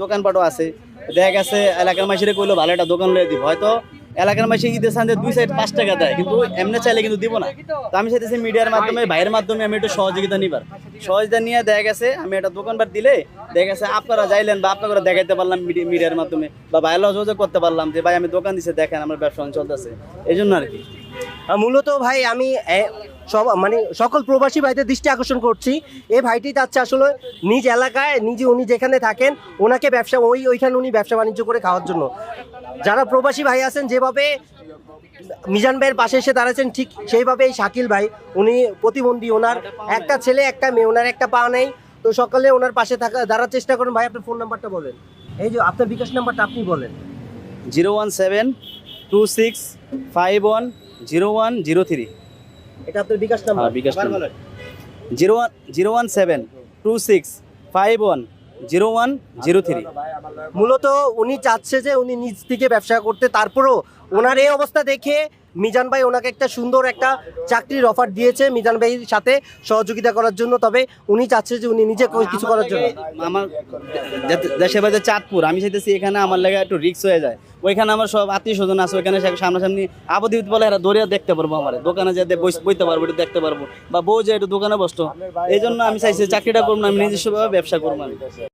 দোকানপাটও আছে, দেখা গেছে এলাকার মাসিরে কইলো ভালো একটা দোকান লয়ে দিব, হয়তো এলাকার মাসি ঈদের সাথে 2 সাইড 5 টাকা দেয়, কিন্তু এমনি চাইলে কিন্তু দিব না। তো আমি চাইতেছি মিডিয়ার মাধ্যমে, ভাইয়ের মাধ্যমে আমি একটু সহযোগিতা নিবার, সহযোগিতা নিয়ে দেখা গেছে আমি একটা দোকানপাট দিলে দেখা গেছে আপনারা যাইলেন বা আপনারা দেখাইতে পারলাম মিডিয়ার মাধ্যমে, বা ভাইয়ের যোগাযোগ করতে পারলাম যে ভাই আমি দোকান দিছে, দেখেন আমার ব্যবসা চলতেছে, এই জন্য আর কি। মূলত ভাই আমি সব মানে সকল প্রবাসী ভাইদের দৃষ্টি আকর্ষণ করছি, এই ভাইটি চাচ্ছে আসলে নিজ এলাকায় উনি যেখানে থাকেন ওনাকে ব্যবসা ওইখানে উনি ব্যবসা বাণিজ্য করে খাওয়ার জন্য। যারা প্রবাসী ভাই আছেন যেভাবে মিজান ভাইয়ের পাশে এসে দাঁড়াচ্ছেন, ঠিক সেইভাবে এই শাকিল ভাই, উনি প্রতিবন্ধী, ওনার একটা ছেলে একটা মেয়ে, ওনার একটা পা নেই, তো সকালে ওনার পাশে দাঁড়ার চেষ্টা করেন। ভাই আপনার ফোন নাম্বারটা বলেন, এই যে আপনার বিকাশ নাম্বারটা আপনি বলেন। 01726510103। এটা আপনার বিকাশ নাম্বার। বিকাশ নাম্বার 01726510103। মূলত উনি চাচ্ছে যে উনি নিজ থেকে ব্যবসা করতে, তারপরেও ওনার এই অবস্থা দেখে মিজান ভাই ওনাকে একটা সুন্দর একটা চাকরির অফার দিয়েছে মিজান ভাইয়ের সাথে সহযোগিতা করার জন্য। তবে উনি চাচ্ছে যে উনি নিজে কিছু করার জন্য। আমার দেশের বাড়িতে চাঁদপুর, আমি চাইতেছি এখানে আমার লাগে একটু রিস্ক হয়ে যায়, ওইখানে আমার সব আত্মীয় স্বজন আছে, ওইখানে সামনাসামনি আপদ বলে এরা দৌড়িয়া দেখতে পারবো, আমার দোকানে যেতে বইতে পারবো, একটু দেখতে পারবো, বা বউ যে একটু দোকানে বসতো। এই জন্য আমি চাইছি চাকরিটা করবো না, আমি নিজস্বভাবে ব্যবসা করবো আমি।